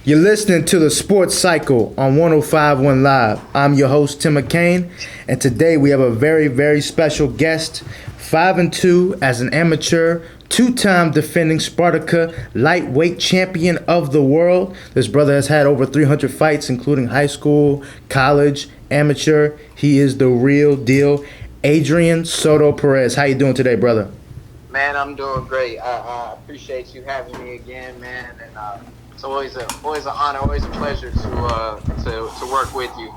You're listening to the Sports Cycle on 105.1 Live. I'm your host, Tim McCain, and today we have a very, very special guest. 5-2 as an amateur, two-time defending Spartaka lightweight champion of the world. This brother has had over 300 fights, including high school, college, amateur. He is the real deal. Adrian Soto-Perez. How you doing today, brother? Man, I'm doing great. I appreciate you having me again, man, and it's always an honor, always a pleasure to work with you.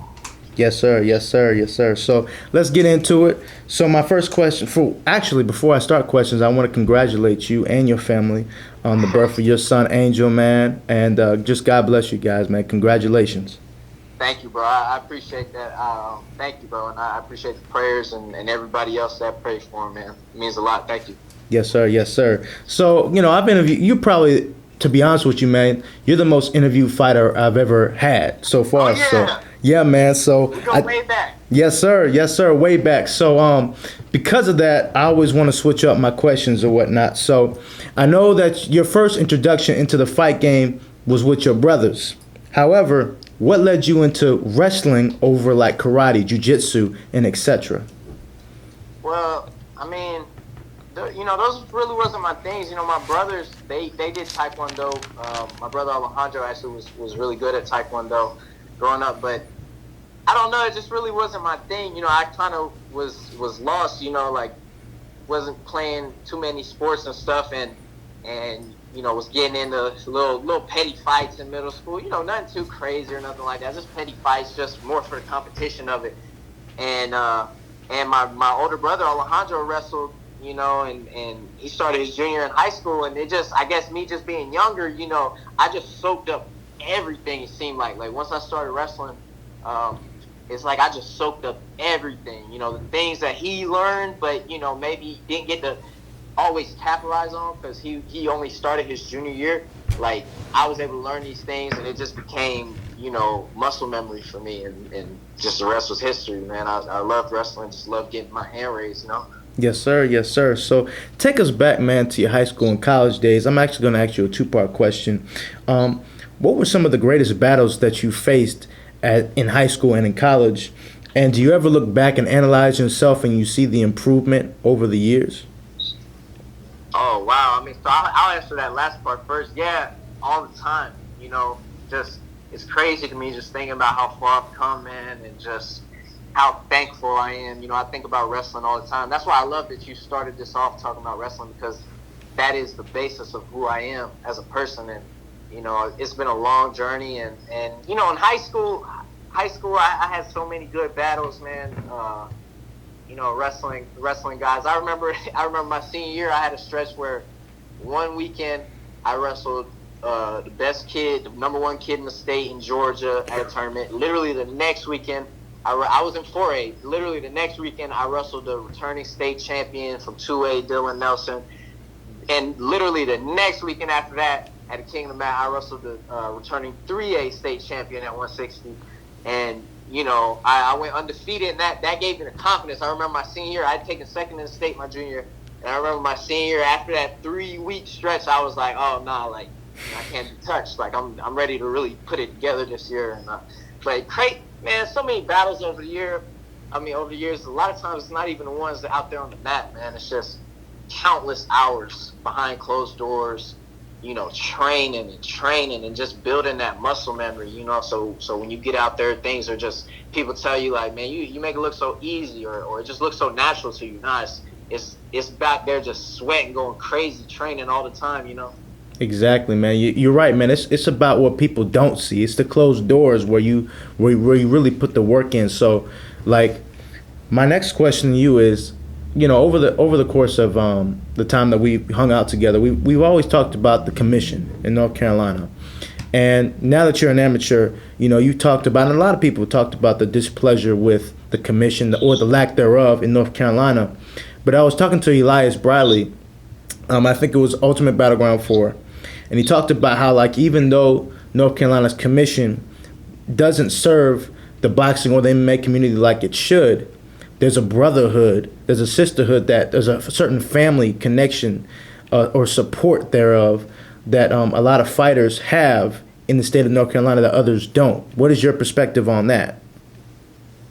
Yes, sir. Yes, sir. Yes, sir. So let's get into it. So my first question, before I start questions, I want to congratulate you and your family on the birth of your son, Angel, man, and just God bless you guys, man. Congratulations. Thank you, bro. I appreciate that. Thank you, bro, and I appreciate the prayers and everybody else that prayed for him, man. It means a lot. Thank you. Yes, sir. Yes, sir. So, I've interviewed you probably, to be honest with you, man, you're the most interviewed fighter I've ever had so far. Oh, yeah. So, yeah, man. So we go way back. Yes, sir. Yes, sir. Way back. So, because of that, I always want to switch up my questions or whatnot. So, I know that your first introduction into the fight game was with your brothers. However, what led you into wrestling over like karate, jiu-jitsu, and etc.? Well, I mean, those really wasn't my things. My brothers, they did Taekwondo. My brother Alejandro actually was really good at Taekwondo growing up, but I don't know, it just really wasn't my thing. I kind of was lost, like wasn't playing too many sports and stuff, and was getting into little petty fights in middle school. Nothing too crazy or nothing like that. Just petty fights, just more for the competition of it. And my older brother Alejandro wrestled, and he started his junior in high school, and it just, I guess me just being younger, I just soaked up everything. It seemed like once I started wrestling, it's like I just soaked up everything, the things that he learned, but maybe didn't get to always capitalize on because he only started his junior year. Like, I was able to learn these things, and it just became muscle memory for me, and just the rest was history, man. I loved wrestling, just loved getting my hand raised. Yes, sir. Yes, sir. So take us back, man, to your high school and college days. I'm actually going to ask you a two-part question. What were some of the greatest battles that you faced in high school and in college? And do you ever look back and analyze yourself and you see the improvement over the years? Oh, wow. I mean, so I'll answer that last part first. Yeah, all the time. Just it's crazy to me just thinking about how far I've come, man, and just how thankful I am. I think about wrestling all the time. That's why I love that you started this off talking about wrestling, because that is the basis of who I am as a person. And, it's been a long journey. And in high school, I had so many good battles, man. Wrestling guys. I remember my senior year, I had a stretch where one weekend I wrestled the best kid, the number one kid in the state in Georgia at a tournament. Literally the next weekend, I was in 4A. Literally the next weekend, I wrestled the returning state champion from 2A, Dylan Nelson. And literally the next weekend after that, at a King of the Mat, I wrestled the returning 3A state champion at 160. And I went undefeated, and that gave me the confidence. I remember my senior year, I had taken second in the state my junior year, and I remember my senior year, after that 3-week stretch, I was like, oh, no, like, I can't be touched. Like, I'm ready to really put it together this year. And but great, man, so many battles over the years. A lot of times it's not even the ones that out there on the mat, man. It's just countless hours behind closed doors, training and just building that muscle memory, so when you get out there, things are just, people tell you like, man, you make it look so easy, or it just looks so natural to you. Nah, it's back there just sweating, going crazy, training all the time, Exactly, man. You're right, man. It's about what people don't see. It's the closed doors where you really put the work in. So, like, my next question to you is, over the course of the time that we hung out together, we've always talked about the commission in North Carolina. And now that you're an amateur, you talked about, and a lot of people talked about the displeasure with the commission or the lack thereof in North Carolina. But I was talking to Elias Briley, I think it was Ultimate Battleground 4, and he talked about how, like, even though North Carolina's commission doesn't serve the boxing or the MMA community like it should, there's a brotherhood, there's a sisterhood, that there's a certain family connection or support thereof that a lot of fighters have in the state of North Carolina that others don't. What is your perspective on that?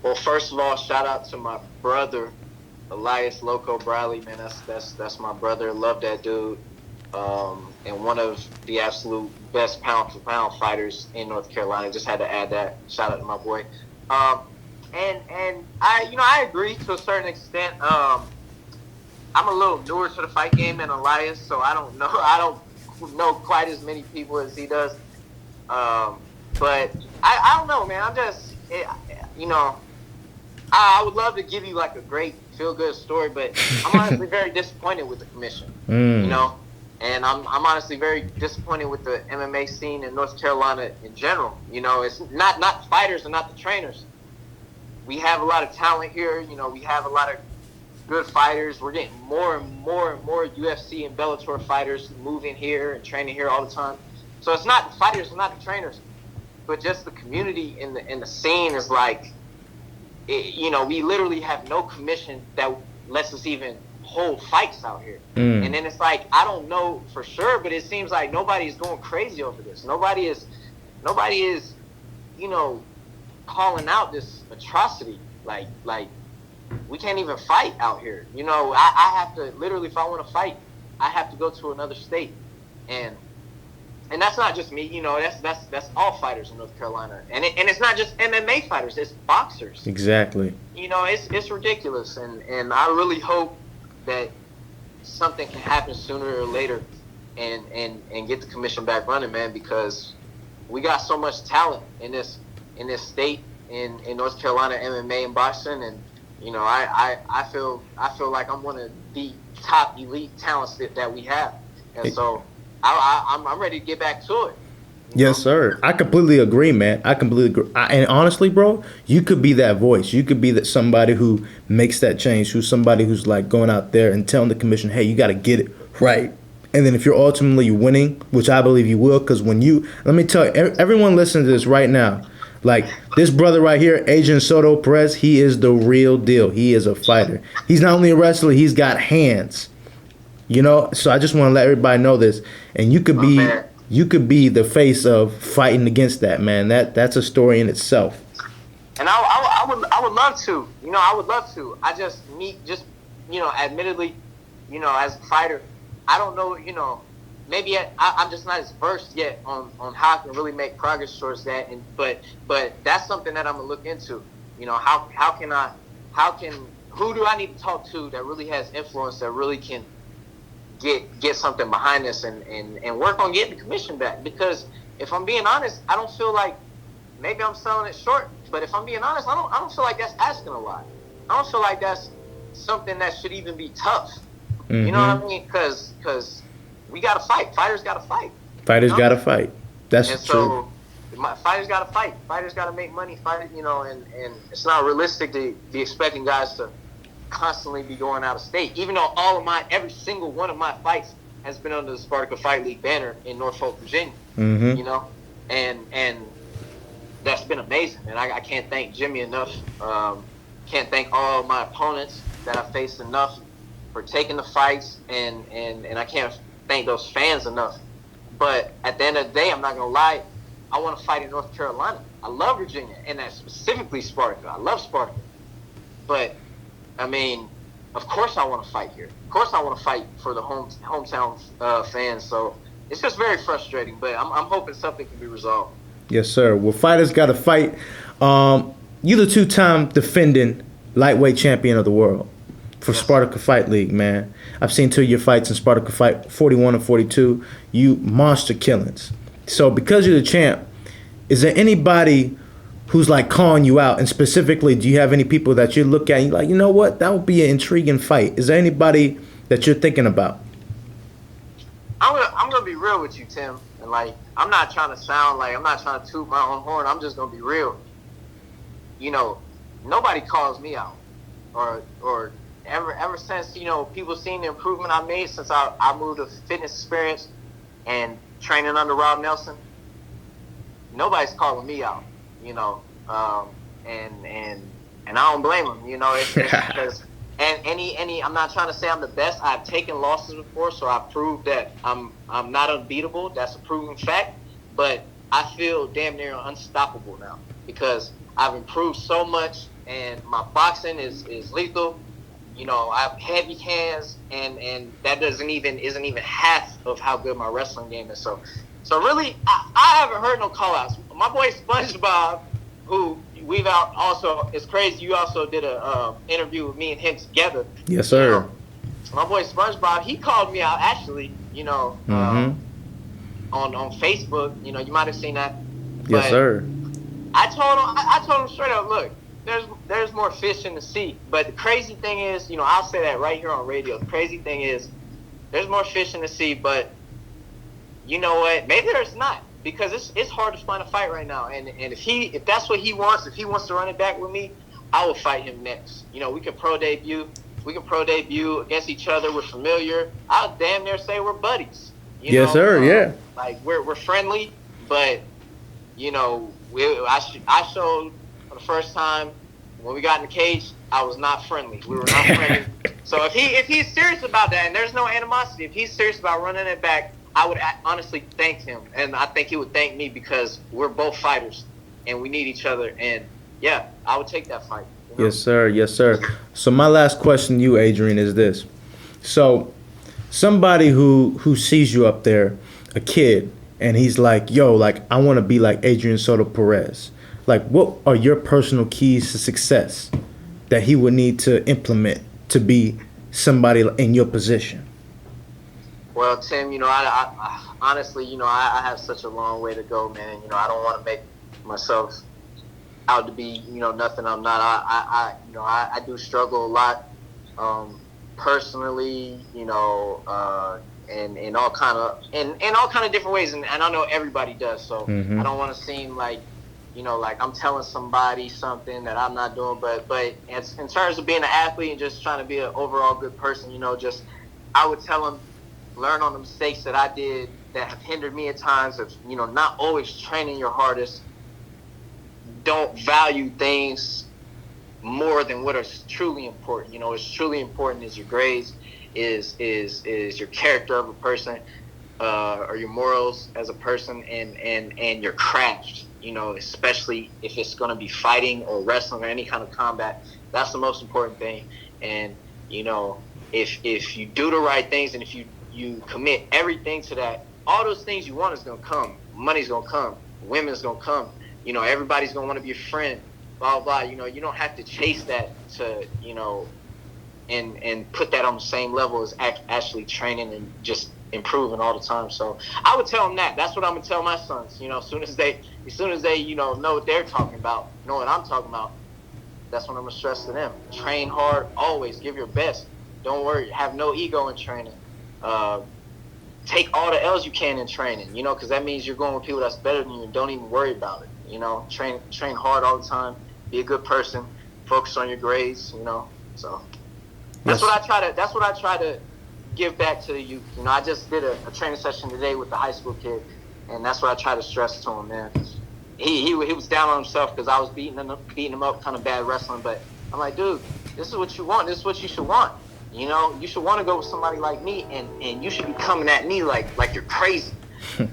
Well, first of all, shout out to my brother, Elias Loco Bradley, man. That's my brother. Love that dude. And one of the absolute best pound for pound fighters in North Carolina. Just had to add that. Shout out to my boy. And I agree to a certain extent. I'm a little newer to the fight game than Elias, so I don't know quite as many people as he does. But I don't know, man. I would love to give you like a great feel-good story, but I'm honestly very disappointed with the commission, and I'm honestly very disappointed with the MMA scene in North Carolina in general. It's not the fighters and not the trainers. We have a lot of talent here. We have a lot of good fighters. We're getting more and more and more UFC and Bellator fighters moving here and training here all the time. So it's not the fighters and not the trainers, but just the community in the scene is like, we literally have no commission that lets us even hold fights out here. And then it's like, I don't know for sure, but it seems like nobody is going crazy over this. Nobody is, calling out this atrocity. Like we can't even fight out here. I have to literally, if I want to fight, I have to go to another state. And that's not just me, that's all fighters in North Carolina. And it's not just MMA fighters, it's boxers. Exactly. It's ridiculous. And I really hope that something can happen sooner or later and get the commission back running, man, because we got so much talent in this state in North Carolina, MMA and boxing. And I feel like I'm one of the top elite talents that we have. And so I'm ready to get back to it. Yes, sir. I completely agree, man. I completely agree. And honestly, bro, you could be that voice. You could be that somebody who makes that change, who's somebody who's like going out there and telling the commission, hey, you got to get it right. And then if you're ultimately winning, which I believe you will, because let me tell you, everyone listening to this right now, like this brother right here, Adrian Soto-Perez, he is the real deal. He is a fighter. He's not only a wrestler, he's got hands. So I just want to let everybody know this. And you could be the face of fighting against that, man. That's a story in itself. And I would love to. I would love to. I just admittedly, as a fighter, I don't know, maybe I'm just not as versed yet on how I can really make progress towards that. But that's something that I'm gonna look into. Who do I need to talk to that really has influence, that really can get something behind this and work on getting the commission back? Because if I'm being honest, I don't feel like, maybe I'm selling it short, but if I'm being honest, I don't feel like that's asking a lot. I don't feel like that's something that should even be tough. Mm-hmm. You know what I mean? Because we got to fight. Fighters got to fight. Fighters got to fight. That's true. Fighters got to fight. Fighters got to make money. And it's not realistic to be expecting guys to constantly be going out of state, even though every single one of my fights has been under the Spartacus Fight League banner in Norfolk, Virginia. Mm-hmm. And that's been amazing, and I can't thank Jimmy enough. Can't thank all my opponents that I faced enough for taking the fights, and I can't thank those fans enough. But at the end of the day, I'm not gonna lie, I want to fight in North Carolina. I love Virginia, and that's specifically Spartacus. I love Spartacus, but I mean, of course I want to fight here. Of course I want to fight for the hometown fans. So it's just very frustrating, but I'm hoping something can be resolved. Yes, sir. Well, fighters got to fight. You're the two-time defending lightweight champion of the world for Spartacus Fight League, man. I've seen 2 of your fights in Spartacus Fight 41 and 42. You monster killings. So because you're the champ, is there anybody who's like calling you out? And specifically, do you have any people that you look at and you're like, you know what, that would be an intriguing fight? Is there anybody that you're thinking about? I'm gonna be real with you, Tim. And like, I'm not trying to toot my own horn. I'm just gonna be real. Nobody calls me out, or ever since people seen the improvement I made since I moved to fitness experience and training under Rob Nelson. Nobody's calling me out, and I don't blame them. It's because I'm not trying to say I'm the best. I've taken losses before, so I've proved that I'm not unbeatable. That's a proven fact. But I feel damn near unstoppable now because I've improved so much, and my boxing is lethal. You know, I have heavy hands, and that isn't even half of how good my wrestling game is. So really, I haven't heard no call outs. My boy SpongeBob, who we've out also, it's crazy. You also did a interview with me and him together. Yes, sir. You know, my boy SpongeBob, he called me out actually. You know, on Facebook. You know, you might have seen that. Yes, sir. I told him straight up, look, there's more fish in the sea. But the crazy thing is, you know, I'll say that right here on radio. The crazy thing is, there's more fish in the sea, but you know what? Maybe there's not, because it's hard to find a fight right now. And if that's what he wants, if he wants to run it back with me, I will fight him next. You know, we can pro debut against each other. We're familiar. I'll damn near say we're buddies. Yes, sir. Yeah. Like we're friendly, but you know, I showed for the first time when we got in the cage, I was not friendly. We were not friendly. So if he's serious about that, and there's no animosity, if he's serious about running it back, I would honestly thank him, and I think he would thank me, because we're both fighters and we need each other. And yeah, I would take that fight. You know? Yes, sir. Yes, sir. So my last question to you, Adrian, is this. So somebody who sees you up there, a kid, and he's like, yo, like, I want to be like Adrian Soto-Perez. Like, what are your personal keys to success that he would need to implement to be somebody in your position? Well, Tim, you know, I honestly, you know, I have such a long way to go, man. You know, I don't want to make myself out to be, you know, nothing I'm not. I do struggle a lot, personally, you know, in all kind of different ways, and I know everybody does. So I don't want to seem like, you know, like I'm telling somebody something that I'm not doing. But in terms of being an athlete and just trying to be an overall good person, you know, just I would tell them, learn on the mistakes that I did that have hindered me at times of, you know, not always training your hardest. Don't value things more than what is truly important. You know, what's truly important is your grades, is your character of a person, or your morals as a person, and your craft. You know, especially if it's going to be fighting or wrestling or any kind of combat. That's the most important thing. And you know, if you do the right things, and if you commit everything to that, all those things you want is going to come. Money's going to come. Women's going to come. You know, everybody's going to want to be your friend, blah, blah, blah. You know, you don't have to chase that to, you know, and put that on the same level as actually training and just improving all the time. So I would tell them that. That's what I'm going to tell my sons. You know, as soon as they, you know what they're talking about, know what I'm talking about, that's what I'm going to stress to them. Train hard, always. Give your best. Don't worry. Have no ego in training. Take all the L's you can in training, you know, because that means you're going with people that's better than you, and don't even worry about it. You know, train hard all the time. Be a good person. Focus on your grades. You know, so that's what I try to give back to the youth. You know, I just did a training session today with the high school kid, and that's what I try to stress to him, man. He was down on himself because I was beating him up kind of bad wrestling, but I'm like, dude, this is what you want. This is what you should want. You know, you should want to go with somebody like me, and you should be coming at me like you're crazy.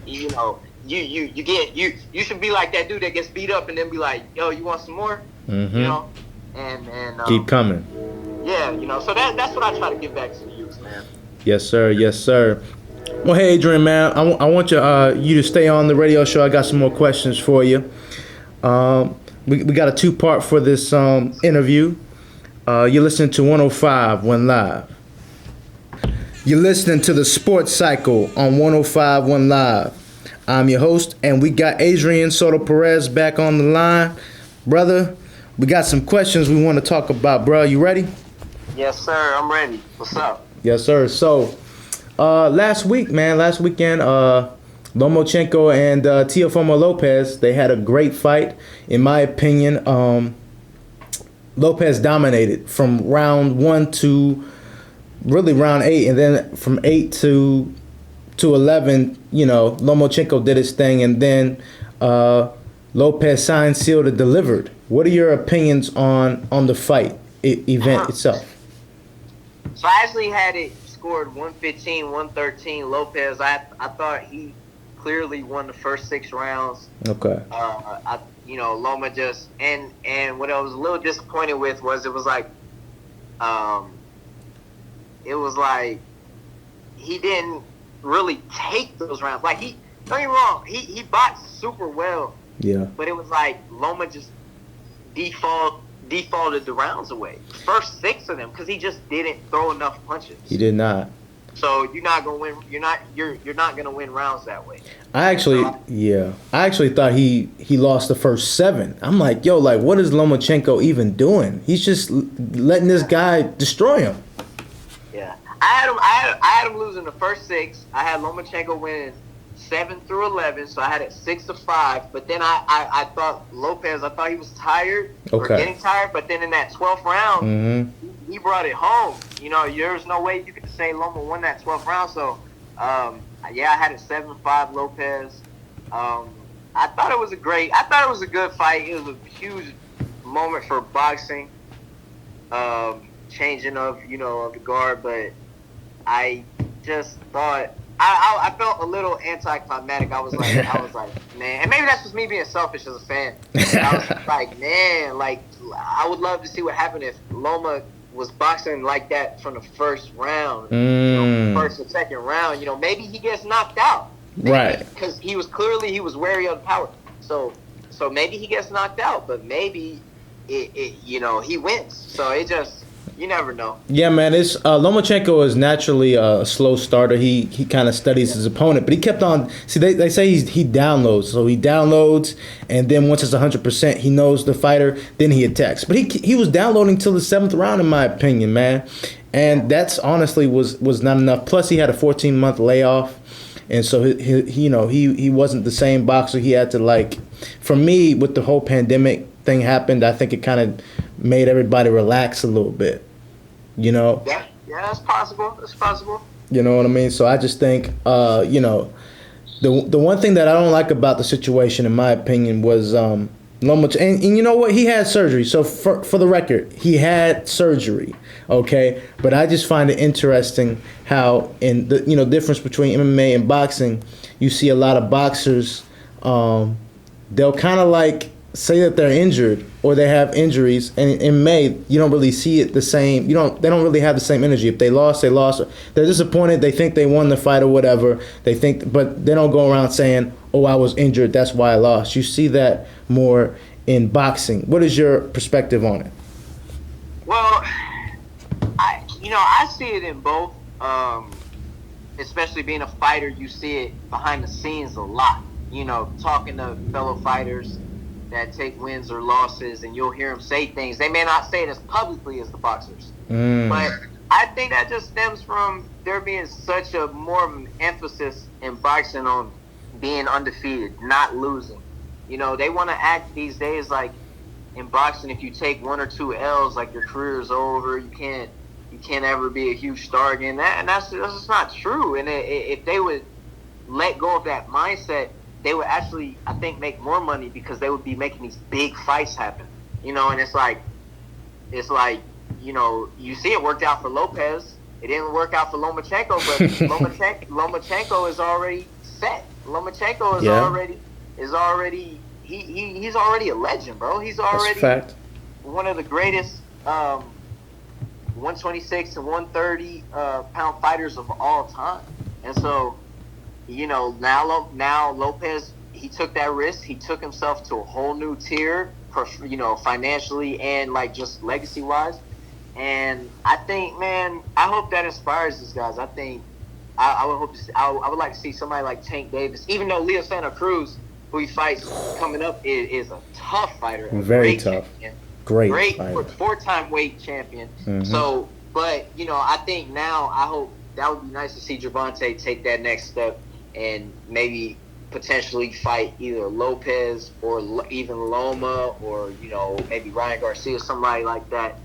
You know, you should be like that dude that gets beat up and then be like, yo, you want some more? You know, and keep coming. Yeah, you know, so that's what I try to give back to the youth, man. Yes, sir. Yes, sir. Well, hey, Adrian, man, I want you to stay on the radio show. I got some more questions for you. We got a 2-part for this interview. You're listening to 105.1 Live. You're listening to the Sports Cycle on 105.1 Live. I'm your host, and we got Adrian Soto-Perez back on the line. Brother, we got some questions we want to talk about, bro. You ready? Yes, sir. I'm ready. What's up? Yes, sir. So, last weekend, Lomachenko and Teofimo Lopez, they had a great fight. In my opinion, Lopez dominated from round 1 to really round 8, and then from 8 to 11, you know, Lomachenko did his thing, and then Lopez signed, sealed, and delivered. What are your opinions on the fight event itself? So I actually had it scored 115, 113. Lopez, I thought he clearly won the first 6 rounds. Okay. Loma just and what I was a little disappointed with was it was like he didn't really take those rounds. Like don't get me wrong, he boxed super well. Yeah. But it was like Loma just defaulted the rounds away. First 6 of them because he just didn't throw enough punches. He did not. So you're not gonna win. You're not gonna win rounds that way. I actually thought he lost the first 7. I'm like, yo, like, what is Lomachenko even doing? He's just letting this guy destroy him. Yeah, I had him losing the first 6. I had Lomachenko winning 7 through 11, so I had it 6-5. But then I thought Lopez. I thought he was tired or getting tired. But then in that 12th round, he brought it home. There's no way you could say Loma won that 12th round. So, I had it 7-5 Lopez. I thought it was a good fight. It was a huge moment for boxing. Changing of the guard, but I just thought I felt a little anticlimactic. I was like, man, and maybe that's just me being selfish as a fan. I was like, man, like I would love to see what happened if Loma was boxing like that from the first round, first and second round. Maybe he gets knocked out, right? Because he was wary of the power. So maybe he gets knocked out, but maybe he wins. So it just. You never know. Yeah, man. It's Lomachenko is naturally a slow starter. He kind of studies his opponent, but he kept on. See, they say he downloads. So he downloads, and then once it's 100%, he knows the fighter. Then he attacks. But he was downloading till the 7th round, in my opinion, man. And that's honestly was not enough. Plus, he had a 14-month layoff, and so he wasn't the same boxer. He had to for me, with the whole pandemic thing happened, I think it kind of made everybody relax a little bit. Yeah, that's possible. That's possible. You know what I mean? So I just think, the one thing that I don't like about the situation, in my opinion, was Loma. And you know what? He had surgery. So for the record, he had surgery. Okay, but I just find it interesting how in the difference between MMA and boxing, you see a lot of boxers. They'll kind of say that they're injured or they have injuries, and in May you don't really see it the same. They don't really have the same energy. If they lost, they lost. They're disappointed. They think they won the fight or whatever. But they don't go around saying, "Oh, I was injured. That's why I lost." You see that more in boxing. What is your perspective on it? Well, I see it in both. Especially being a fighter, you see it behind the scenes a lot. Talking to fellow fighters that take wins or losses, and you'll hear them say things. They may not say it as publicly as the boxers, but I think that just stems from there being such a more emphasis in boxing on being undefeated, not losing. They want to act these days like in boxing, if you take 1 or 2 L's, like your career is over. You can't ever be a huge star again. And that's just not true. And if they would let go of that mindset, they would actually, I think, make more money because they would be making these big fights happen. And it's like, you see it worked out for Lopez. It didn't work out for Lomachenko, but Lomachenko is already set. Lomachenko is already he's already a legend, bro. He's already one of the greatest 126 and 130 pound fighters of all time. And so, now Lopez, he took that risk. He took himself to a whole new tier, financially and just legacy wise. And I think, man, I hope that inspires these guys. I think I would like to see somebody like Tank Davis, even though Leo Santa Cruz, who he fights coming up, is a tough fighter. Very tough. Champion. Great fighter. 4-time weight champion. Mm-hmm. So, but, I think now I hope that would be nice to see Gervonta take that next step and maybe potentially fight either Lopez or even Loma or, maybe Ryan Garcia, somebody like that,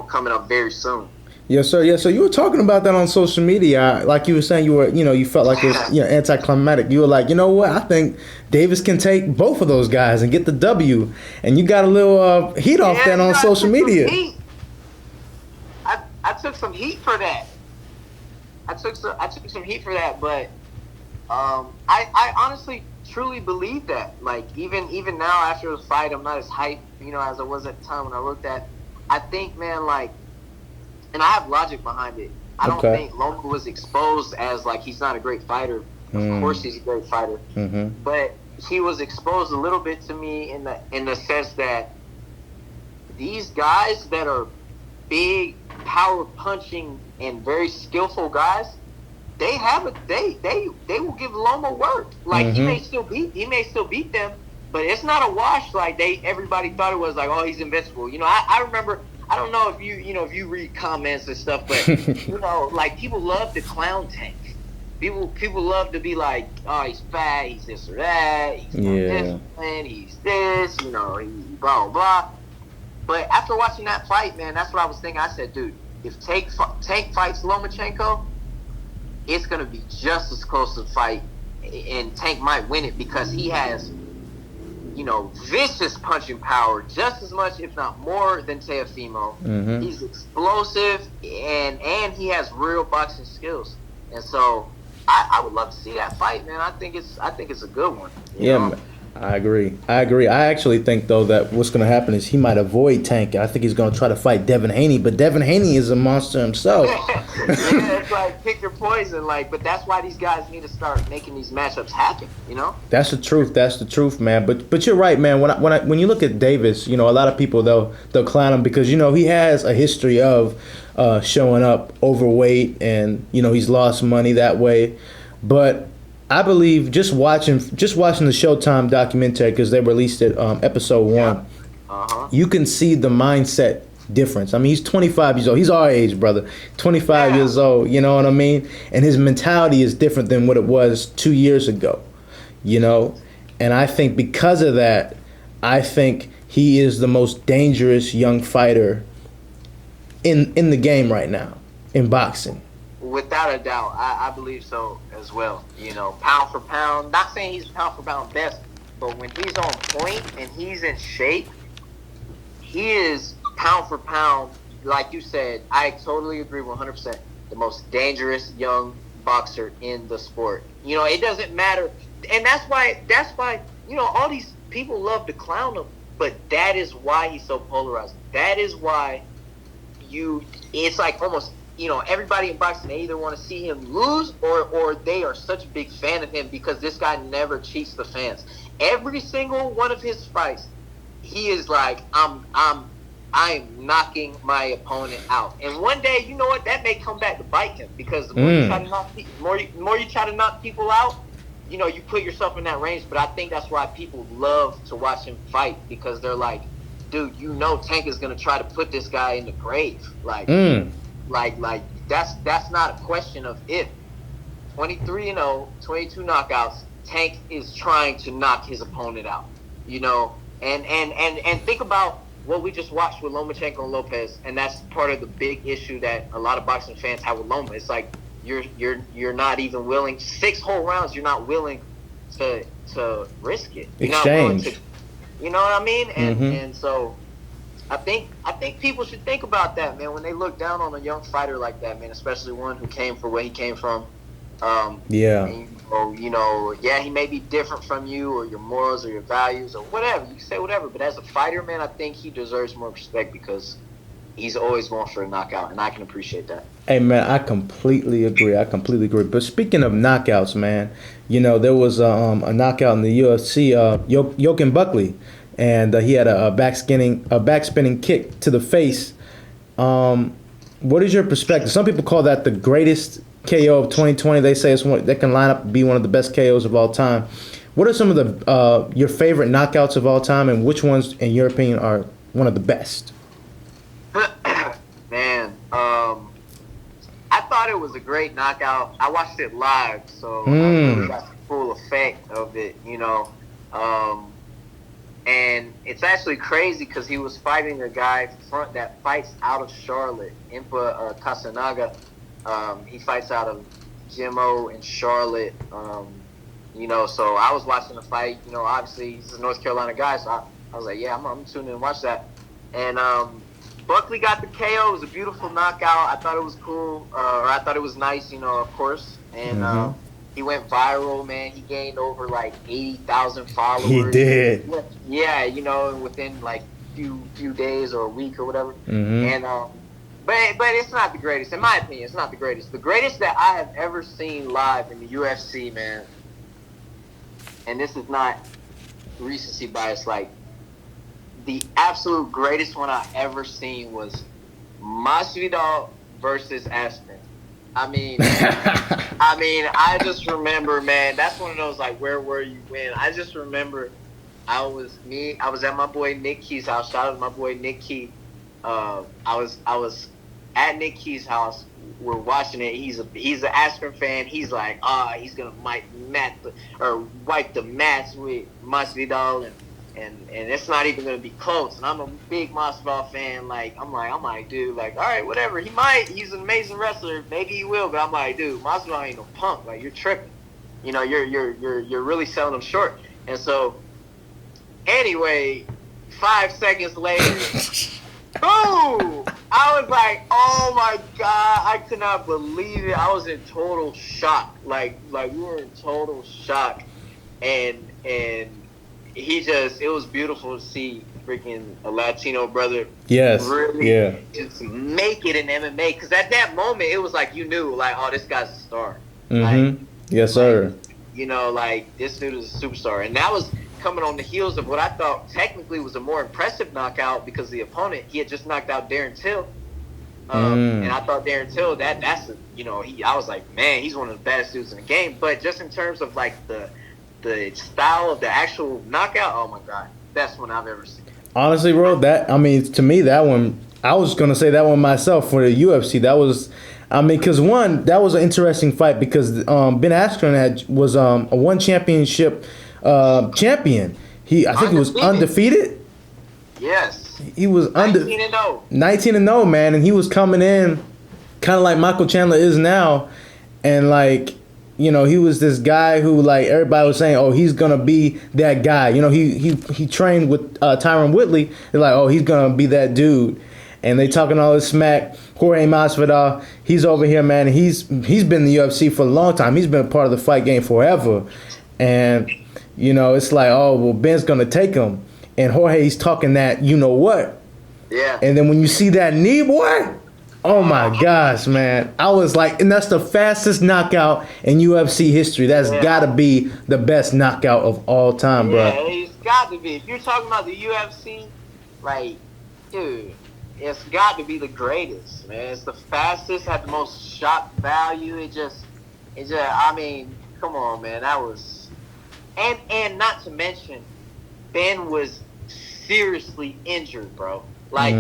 coming up very soon. Yes, sir. Yeah, so you were talking about that on social media. Like you were saying, you felt like it was anticlimactic. You were like, you know what? I think Davis can take both of those guys and get the W. And you got a little heat off that on social media. I took some heat for that. I took some heat for that, but I honestly truly believe that. Like even now after the fight, I'm not as hyped, as I was at the time when I looked at. I think, man, like, and I have logic behind it. I don't Okay. think Loma was exposed as like he's not a great fighter. Of course, he's a great fighter, but he was exposed a little bit to me in the sense that these guys that are big, power punching and very skillful guys, they will give Loma work. Like he may still beat them, but it's not a wash. Like everybody thought it was like, oh, he's invincible. I remember. I don't know if if you read comments and stuff, but like people love to clown Tank. People love to be like, oh, he's fat, he's this or that, he's not disciplined, he's this, he blah blah blah. But after watching that fight, man, that's what I was thinking. I said, dude, if Tank fights Lomachenko, it's gonna be just as close a fight, and Tank might win it because he has, vicious punching power, just as much, if not more, than Teofimo. He's explosive, and he has real boxing skills, and so I would love to see that fight, man. I think it's a good one. You know? I agree. I actually think, though, that what's going to happen is he might avoid Tank. I think he's going to try to fight Devin Haney, but Devin Haney is a monster himself. Yeah, it's like pick your poison, but that's why these guys need to start making these matchups happen. That's the truth. That's the truth, man. But you're right, man. When you look at Davis, a lot of people they'll clown him because he has a history of showing up overweight, and he's lost money that way, but I believe just watching the Showtime documentary, because they released it episode 1, you can see the mindset difference. I mean, he's 25 years old. He's our age, brother. 25 years old, you know what I mean? And his mentality is different than what it was 2 years ago, And I think because of that, I think he is the most dangerous young fighter in the game right now, in boxing. Without a doubt, I believe so as well. Pound for pound. Not saying he's pound for pound best, but when he's on point and he's in shape, he is pound for pound. Like you said, I totally agree 100%. The most dangerous young boxer in the sport. It doesn't matter, and that's why all these people love to clown him. But that is why he's so polarized. That is why it's like almost. Everybody in boxing, they either want to see him lose or they are such a big fan of him because this guy never cheats the fans. Every single one of his fights, he is like, I'm knocking my opponent out. And one day, you know what? That may come back to bite him because the more you try to more you try to knock people out, you put yourself in that range. But I think that's why people love to watch him fight because they're like, dude, Tank is gonna try to put this guy in the grave, Like that's not a question of if. 23-0, 22 knockouts. Tank is trying to knock his opponent out. And think about what we just watched with Lomachenko and Lopez, and that's part of the big issue that a lot of boxing fans have with Loma. It's like you're not even willing 6 whole rounds. You're not willing to risk it. You're not willing to, you know what I mean? And so. I think people should think about that, man, when they look down on a young fighter like that, man, especially one who came from where he came from. And, he may be different from you or your morals or your values or whatever. You can say whatever, but as a fighter, man, I think he deserves more respect because he's always going for a knockout, and I can appreciate that. Hey, man, I completely agree. But speaking of knockouts, man, there was a knockout in the UFC, Joaquin Buckley. And he had a backspinning kick to the face. What is your perspective? Some people call that the greatest KO of 2020. They say that can line up to be one of the best KOs of all time. What are some of the your favorite knockouts of all time, and which ones, in your opinion, are one of the best? Man, I thought it was a great knockout. I watched it live, so I really got the full effect of it. And it's actually crazy because he was fighting a guy that fights out of Charlotte, Impa Kasanaga. He fights out of GMO in Charlotte. So I was watching the fight. Obviously he's a North Carolina guy, so I was like, yeah, I'm tuning in and watch that. And Buckley got the KO. It was a beautiful knockout. I thought it was cool, or I thought it was nice, of course. And He went viral, man. He gained over like 80,000 followers. He did. Yeah, you know, within like few days or a week or whatever. Mm-hmm. And but it's not the greatest, in my opinion. It's not the greatest. The greatest that I have ever seen live in the UFC, man. And this is not recency bias. Like the absolute greatest one I ever seen was Masvidal versus Aspen. I mean, I just remember, man. That's one of those like, where were you when? I just remember, I was at my boy Nick Key's house. Shout out to my boy Nick Key. I was at Nick Key's house. We're watching it. He's an Aspen fan. He's like, he's gonna wipe the mats with Masvidal, and it's not even gonna be close. And I'm a big Masvidal fan. Like I'm like, dude, like, all right, whatever. He's an amazing wrestler. Maybe he will, but I'm like, dude, Masvidal ain't no punk. Like you're tripping. You know, you're really selling him short. And so, anyway, 5 seconds later. Boom! I was like, oh my God, I could not believe it. I was in total shock. Like we were in total shock. And it was beautiful to see freaking a Latino brother really just make it in MMA. Because at that moment, it was like you knew, like, oh, this guy's a star. Mm-hmm. Like, yes, sir. You know, like, this dude is a superstar. And that was coming on the heels of what I thought technically was a more impressive knockout because the opponent, he had just knocked out Darren Till. And I thought Darren Till, I was like, man, he's one of the baddest dudes in the game. But just in terms of like the style of the actual knockout, oh my God, best one I've ever seen. Honestly, bro, to me, that one, I was going to say that one myself for the UFC. That was, because one, that was an interesting fight because Ben Askren was a one championship champion. I think he was undefeated. Yes. He was 19-0. 19-0, man, and he was coming in kind of like Michael Chandler is now, and like, you know, he was this guy who like everybody was saying, oh, he's gonna be that guy. You know, he trained with Tyron Woodley. They're like, oh, he's gonna be that dude, and they talking all this smack. Jorge Masvidal, he's over here, man. He's been in the UFC for a long time. He's been a part of the fight game forever, and you know, it's like, oh, well, Ben's gonna take him. And Jorge's talking that, you know what? Yeah. And then when you see that knee, boy, oh my gosh, man. I was like, and that's the fastest knockout in UFC history. That's got to be the best knockout of all time, bro. Yeah, it's got to be. If you're talking about the UFC, like, dude, it's got to be the greatest, man. It's the fastest, had the most shock value. It just, I mean, come on, man. That was, and not to mention, Ben was seriously injured, bro. Like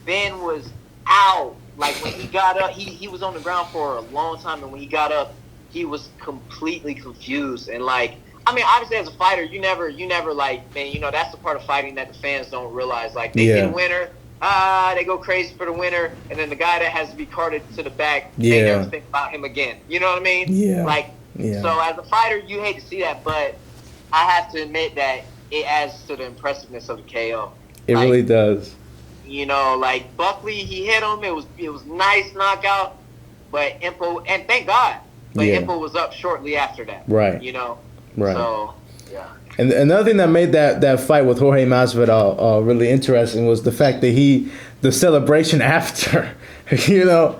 Ben was out. Like when he got up, he was on the ground for a long time, and when he got up, he was completely confused. And like, I mean, obviously as a fighter, you never like, man, you know, that's the part of fighting that the fans don't realize. Like they get a winner, they go crazy for the winner, and then the guy that has to be carted to the back, they never think about him again. You know what I mean? Yeah. Like, so as a fighter, you hate to see that, but I have to admit that it adds to the impressiveness of the KO. It really does. You know, like Buckley, he hit him. It was nice knockout, but Impo, and thank God, but Impo was up shortly after that. Right. You know. Right. So yeah. And another thing that made that fight with Jorge Masvidal really interesting was the fact that the celebration after, you know.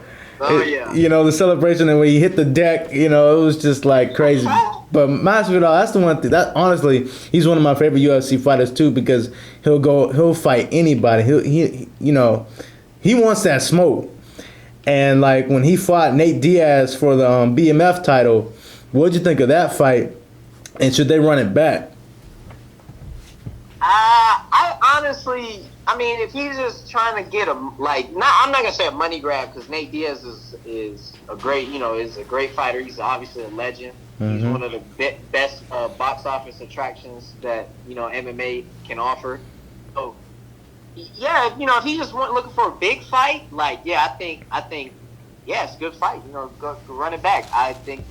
You know, the celebration and when he hit the deck, you know, it was just like crazy. But Masvidal, that's the one thing that honestly, he's one of my favorite UFC fighters too because he'll fight anybody. He wants that smoke. And like when he fought Nate Diaz for the BMF title, what'd you think of that fight? And should they run it back? I honestly, I mean, if he's just trying to get I'm not gonna say a money grab because Nate Diaz is a great, is a great fighter. He's obviously a legend. Mm-hmm. He's one of the best box office attractions that MMA can offer. So yeah, if he just looking for a big fight, I think it's a good fight. Go run it back. I think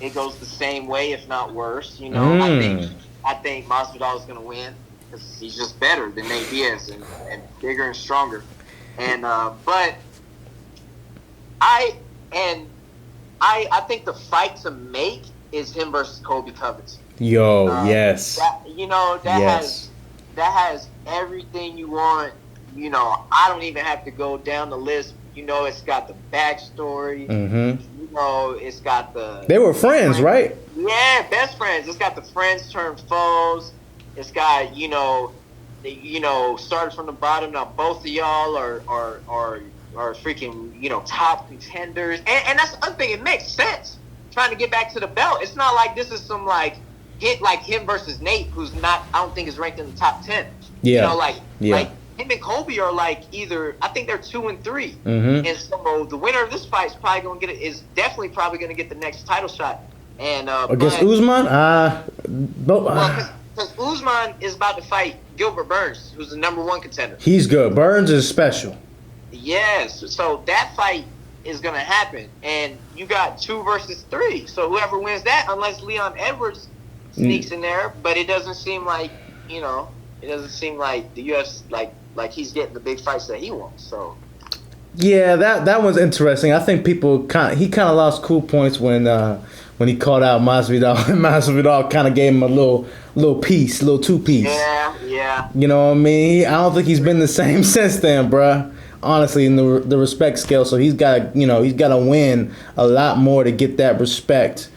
it goes the same way, if not worse. I think Masvidal is gonna win. Because he's just better than Nate Diaz and bigger and stronger. And but I think the fight to make is him versus Kobe Covington. Yo, yes. That has everything you want. I don't even have to go down the list. It's got the backstory. It's got the. They were friends, right? Yeah, best friends. It's got the friends turned foes. It's got started from the bottom. Now both of y'all are freaking top contenders, and that's the other thing. It makes sense trying to get back to the belt. It's not like this is some hit like him versus Nate, who's not. I don't think is ranked in the top 10. Yeah, like him and Kobe are either. I think they're 2 and 3, and so the winner of this fight is probably going to get it. Is definitely probably going to get the next title shot. And against Usman, because Usman is about to fight Gilbert Burns, who's the number 1 contender. He's good. Burns is special. Yes, so that fight is going to happen, and you got 2 versus 3. So whoever wins that, unless Leon Edwards sneaks in there, but it doesn't seem like it doesn't seem like the UFC like he's getting the big fights that he wants. So yeah, that one's interesting. I think he kind of lost cool points when he called out Masvidal. Masvidal kind of gave him a little piece, little 2-piece. Yeah. You know what I mean? I don't think he's been the same since then, bruh. Honestly, in the respect scale, so he's got to win a lot more to get that respect.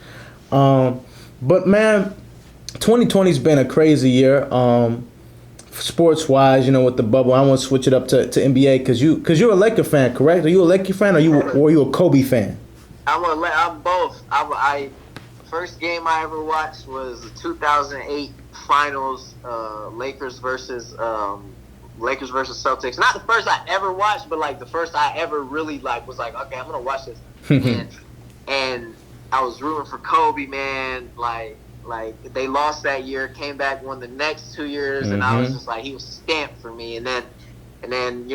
But man, 2020's been a crazy year. Sports wise, with the bubble. I want to switch it up to NBA because you're a Laker fan, correct? Are you a Laker fan or are you a Kobe fan? I'm both. First game I ever watched was the 2008 finals, Lakers versus Celtics. Not the first I ever watched, but the first I ever really was okay, I'm gonna watch this. and I was rooting for Kobe, man. Like they lost that year, came back, won the next 2 years, and I was just he was stamped for me. And then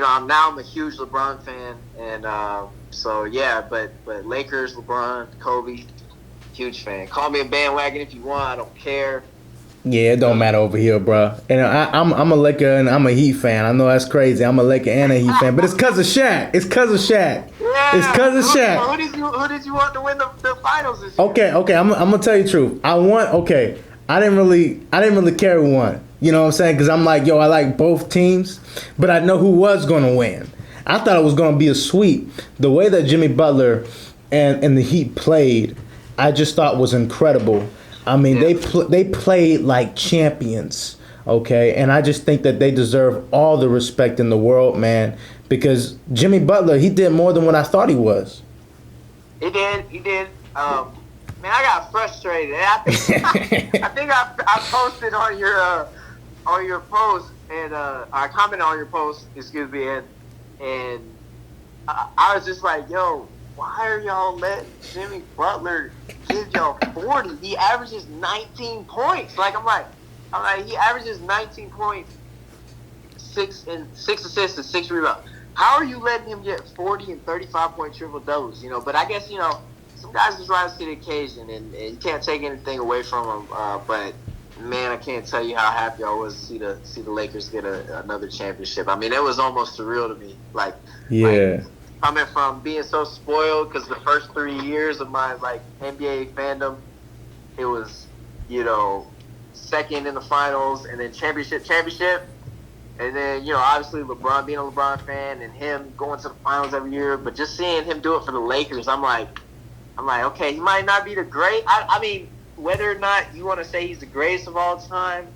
I'm a huge LeBron fan, and so yeah, but Lakers, LeBron, Kobe, huge fan. Call me a bandwagon if you want, I don't care. Yeah, it don't matter over here, bro. And I'm a Laker and I'm a Heat fan. I know that's crazy. I'm a Laker and a Heat fan, but it's because of Shaq. It's because of Shaq. Yeah. It's because of Shaq. Who did you want to win the finals this year? Okay. I'm gonna tell you the truth. I didn't really care who won. You know what I'm saying? Because I'm I like both teams, but I know who was gonna win. I thought it was gonna be a sweep. The way that Jimmy Butler and the Heat played, I just thought was incredible. I mean, they played like champions, okay? And I just think that they deserve all the respect in the world, man, because Jimmy Butler, he did more than what I thought he was. He did. Man, I got frustrated. I think I posted on your post, and I commented on your post, excuse me, and I was just like, yo, why are y'all letting Jimmy Butler give y'all 40? He averages 19 points. I'm like, he averages 19 points, 6 assists and 6 rebounds. How are you letting him get 40 and 35-point triple doubles? But I guess some guys just rise to the occasion, and you can't take anything away from him. But man, I can't tell you how happy I was to see the Lakers get another championship. I mean, it was almost surreal to me. Coming from being so spoiled, because the first 3 years of my NBA fandom, it was second in the finals and then championship, and then obviously LeBron, being a LeBron fan, and him going to the finals every year. But just seeing him do it for the Lakers, I'm like, okay, he might not be the great. I mean, whether or not you want to say he's the greatest of all time,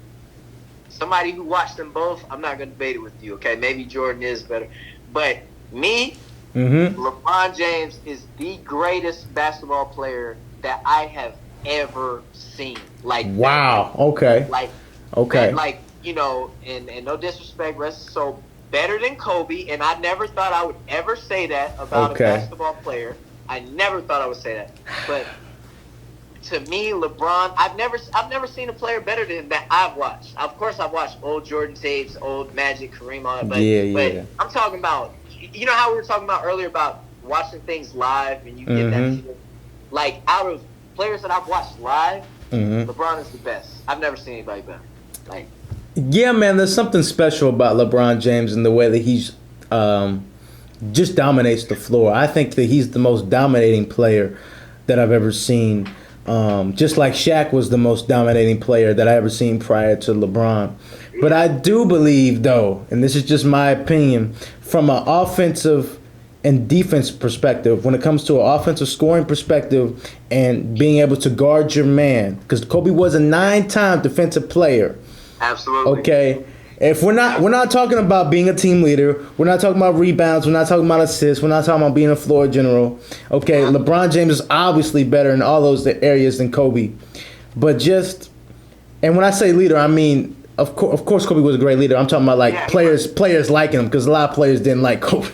somebody who watched them both, I'm not going to debate it with you. Okay, maybe Jordan is better, but me. LeBron James is the greatest basketball player that I have ever seen. Wow. Okay. And no disrespect, rest his soul, better than Kobe. And I never thought I would ever say that about a basketball player. I never thought I would say that. But to me, LeBron, I've never seen a player better than him that I've watched. Of course, I've watched old Jordan tapes, old Magic, Kareem, all that. But I'm talking about. You know how we were talking about earlier about watching things live and you get that feeling? Out of players that I've watched live, LeBron is the best. I've never seen anybody better. Yeah, man, there's something special about LeBron James and the way that he's just dominates the floor. I think that he's the most dominating player that I've ever seen. Just like Shaq was the most dominating player that I ever seen prior to LeBron. But I do believe, though, and this is just my opinion, from an offensive and defense perspective, when it comes to an offensive scoring perspective and being able to guard your man, because Kobe was a 9-time defensive player. Absolutely. Okay. If we're not talking about being a team leader, we're not talking about rebounds, we're not talking about assists, we're not talking about being a floor general. Okay, LeBron James is obviously better in all those areas than Kobe. But and when I say leader, I mean of course Kobe was a great leader. I'm talking about like players liking him, because a lot of players didn't like Kobe.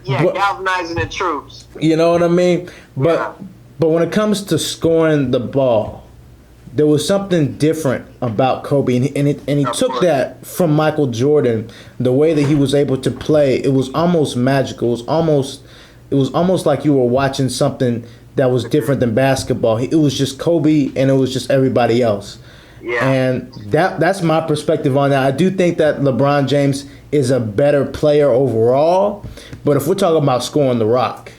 Yeah, galvanizing the troops. You know what I mean? But when it comes to scoring the ball, there was something different about Kobe, and he took that from Michael Jordan. The way that he was able to play, it was almost magical. It was almost like you were watching something that was different than basketball. It was just Kobe, and it was just everybody else. Yeah. And that's my perspective on that. I do think that LeBron James is a better player overall, but if we're talking about scoring the rock,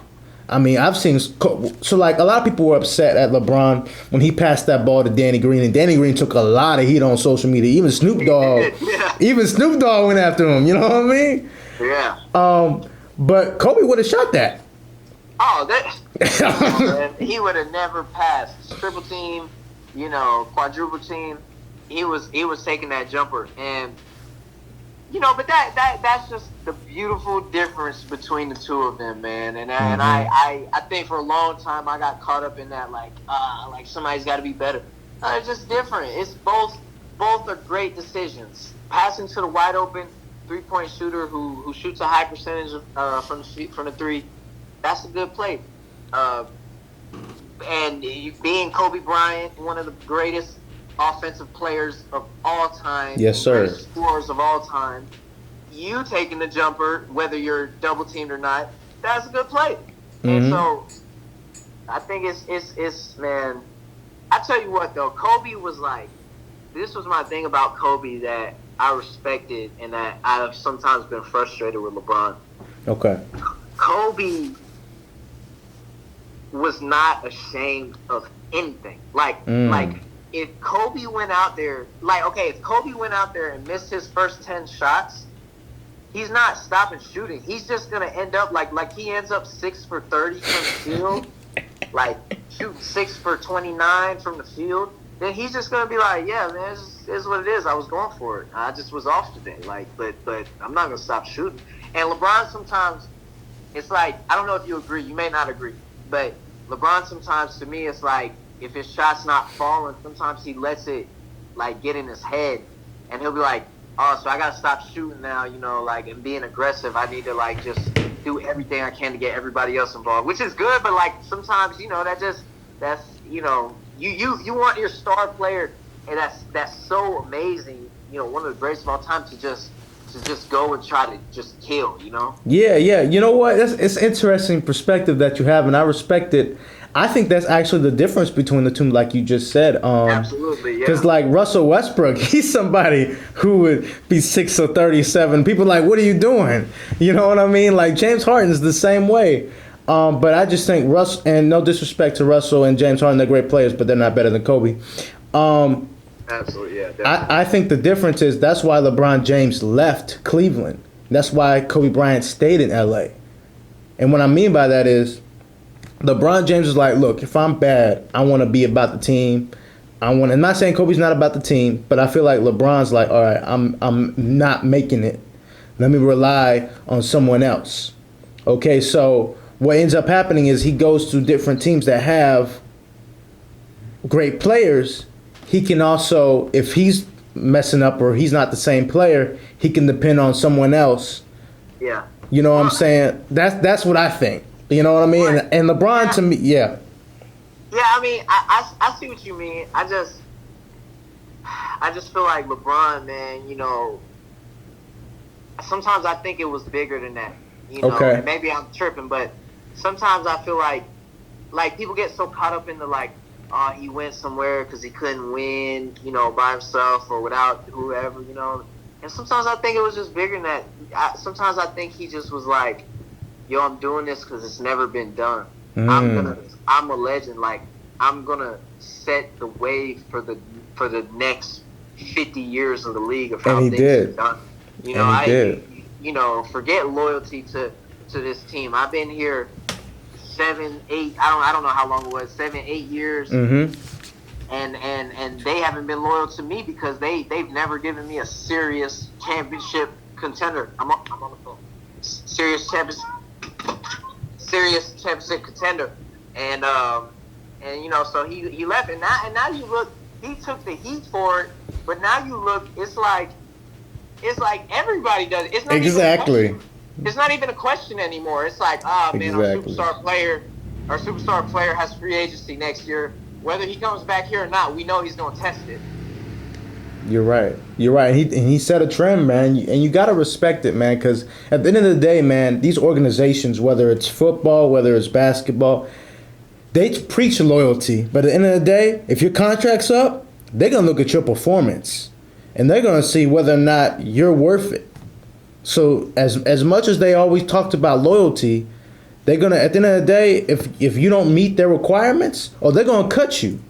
I mean, I've seen so like a lot of people were upset at LeBron when he passed that ball to Danny Green, and Danny Green took a lot of heat on social media. Even Snoop Dogg, went after him. You know what I mean? Yeah. But Kobe would have shot that. Oh, man, he would have never passed. Triple team, quadruple team. He was taking that jumper, and but that's just the beautiful difference between the two of them, man. And I think for a long time I got caught up in that like somebody's got to be better. It's just different. It's both are great decisions. Passing to the wide open 3-point shooter who shoots a high percentage from the three, that's a good play. And being Kobe Bryant, one of the greatest offensive players of all time. Yes, sir. Greatest scorers of all time. You taking the jumper, whether you're double teamed or not, that's a good play. Mm-hmm. And so I think it's man. I tell you what though, Kobe was like, this was my thing about Kobe that I respected and that I've sometimes been frustrated with LeBron. Okay. Kobe was not ashamed of anything. Like if Kobe went out there, if Kobe went out there and missed his first 10 shots, he's not stopping shooting. He's just gonna end up like he ends up 6 for 30 from the field, like shooting 6 for 29 from the field. Then he's just gonna be like, yeah, man, this is what it is. I was going for it. I just was off today. But I'm not gonna stop shooting. And LeBron sometimes, it's like, I don't know if you agree. You may not agree, but LeBron sometimes, to me, it's like, if his shot's not falling, sometimes he lets it get in his head, and he'll be like, oh, so I gotta stop shooting now, and being aggressive. I need to just do everything I can to get everybody else involved, which is good. But sometimes, you want your star player, and that's so amazing. One of the greatest of all time to just go and try to just kill. Yeah. You know what? It's interesting perspective that you have, and I respect it. I think that's actually the difference between the two, like you just said. Absolutely, yeah. Because Russell Westbrook, he's somebody who would be 6 or 37. People are like, what are you doing? You know what I mean? Like James Harden's the same way. But I just think Russ, and no disrespect to Russell and James Harden, they're great players, but they're not better than Kobe. Absolutely, yeah. Definitely. I think the difference is that's why LeBron James left Cleveland. That's why Kobe Bryant stayed in LA. And what I mean by that is, LeBron James is like, look, if I'm bad, I want to be about the team. I'm not saying Kobe's not about the team, but I feel like LeBron's like, all right, I'm not making it. Let me rely on someone else. Okay, so what ends up happening is he goes to different teams that have great players. He can also, if he's messing up or he's not the same player, he can depend on someone else. Yeah. You know what I'm saying? That's what I think. You know what I mean? Right. And LeBron, to me, yeah. Yeah, I mean, I see what you mean. I just feel like LeBron, man, sometimes I think it was bigger than that. Okay. And maybe I'm tripping, but sometimes I feel like people get so caught up in the he went somewhere because he couldn't win, by himself or without whoever, And sometimes I think it was just bigger than that. Sometimes I think he just was like, yo, I'm doing this because it's never been done. I'm a legend. Like, I'm gonna set the wave for the next 50 years of the league of how And he things are did. done. You know, And he did. forget loyalty to this team. I've been here 7, 8. I don't know how long it was. 7, 8 years. Mm-hmm. And they haven't been loyal to me because they've never given me a serious championship contender. I'm on the phone. Serious championship contender. And so he left, and now you look, he took the heat for it, but now you look, it's like everybody does it. It's not Exactly. it's not even a question anymore. It's like, man, Exactly. our superstar player has free agency next year. Whether he comes back here or not, we know he's going to test it. You're right. And he set a trend, man. And you got to respect it, man, because at the end of the day, man, these organizations, whether it's football, whether it's basketball, they preach loyalty. But at the end of the day, if your contract's up, they're going to look at your performance. And they're going to see whether or not you're worth it. So as much as they always talked about loyalty, they're going to, at the end of the day, if you don't meet their requirements, they're going to cut you.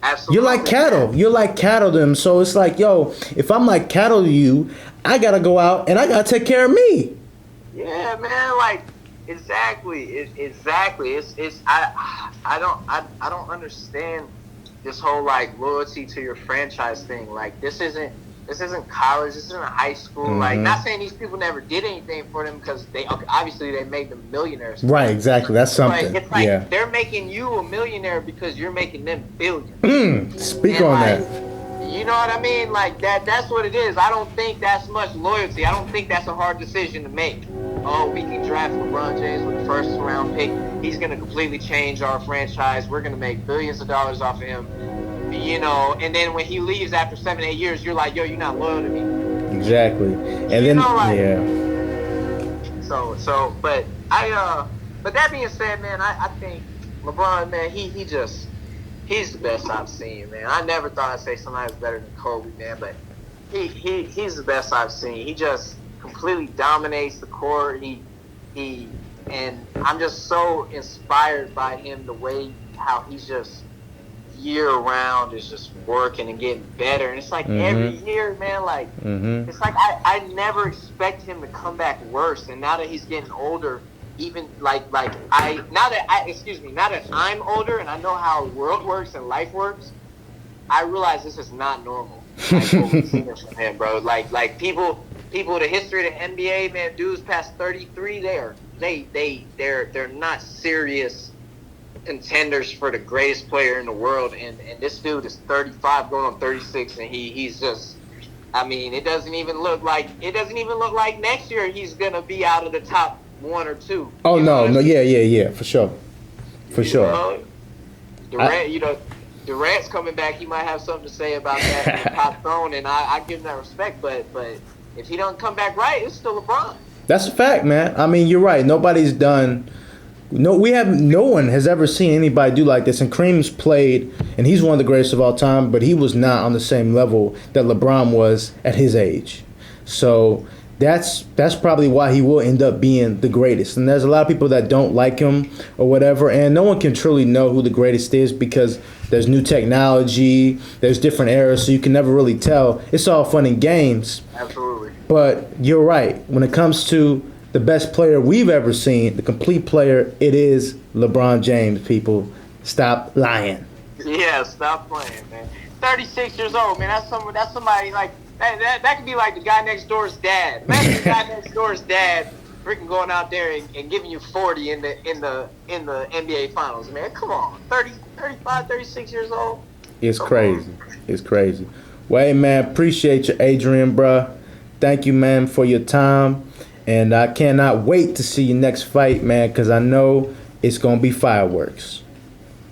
Absolutely. You're like cattle. You're like cattle to them. So it's like, yo, if I'm like cattle to you, I got to go out and I got to take care of me. Yeah, man, like, exactly. Exactly. I don't understand this whole, like, loyalty to your franchise thing. Like, this isn't college. This isn't high school. Mm-hmm. Like, not saying these people never did anything for them because obviously they made them millionaires. Right, exactly. That's something. It's like yeah. they're making you a millionaire because you're making them billions. Speak and on like, that. You know what I mean? Like, that's what it is. I don't think that's much loyalty. I don't think that's a hard decision to make. Oh, we can draft LeBron James with the first round pick. He's going to completely change our franchise. We're going to make billions of dollars off of him. You know, and then when he leaves after 7, 8 years, you're like, yo, you're not loyal to me. Exactly. And then, yeah. So, but that being said, man, I think LeBron, man, he's the best I've seen, man. I never thought I'd say somebody was better than Kobe, man, but he's the best I've seen. He just completely dominates the court. And I'm just so inspired by him, the way how he's just year round is just working and getting better. And it's like every year, man, like it's like I never expect him to come back worse. And now that he's getting older, even now that I'm older and I know how the world works and life works, I realize this is not normal. Like what we've seen from him, bro. Like people, the history of the NBA, man, dudes past 33, they're not serious contenders for the greatest player in the world, and this dude is 35 going on 36, and he's just, I mean, it doesn't even look like next year he's gonna be out of the top 1 or 2. Oh, no, yeah, for sure. Durant's coming back. He might have something to say about that in the top throne, and I give him that respect, but if he don't come back right, it's still LeBron. That's a fact, man. I mean, you're right. No one has ever seen anybody do like this. And Kareem's played, and he's one of the greatest of all time, but he was not on the same level that LeBron was at his age. So that's probably why he will end up being the greatest. And there's a lot of people that don't like him or whatever, and no one can truly know who the greatest is because there's new technology, there's different eras, so you can never really tell. It's all fun and games. Absolutely. But you're right. When it comes to the best player we've ever seen, the complete player, it is LeBron James, people. Stop lying. Yeah, stop playing, man. 36 years old, man. That's somebody like that could be like the guy next door's dad. Imagine the guy next door's dad freaking going out there and giving you 40 in the NBA finals, man. Come on. 30, 35, 36 years old. It's crazy. It's crazy. Well, hey, man, appreciate you, Adrian, bruh. Thank you, man, for your time. And I cannot wait to see your next fight, man, because I know it's going to be fireworks.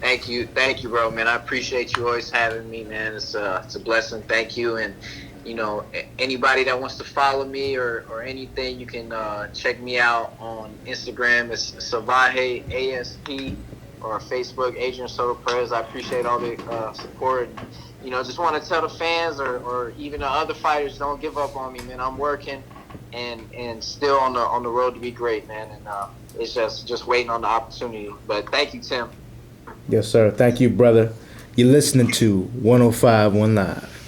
Thank you, bro, man. I appreciate you always having me, man. It's a blessing. Thank you. And, you know, anybody that wants to follow me or anything, you can check me out on Instagram. It's Savaje ASP, or Facebook, Adrian Soto-Perez. I appreciate all the support. You know, just want to tell the fans or even the other fighters, don't give up on me, man. I'm working. and still on the road to be great, man. And it's just waiting on the opportunity. But thank you, Tim. Yes, sir. Thank you, brother. You're listening to 105 One Live.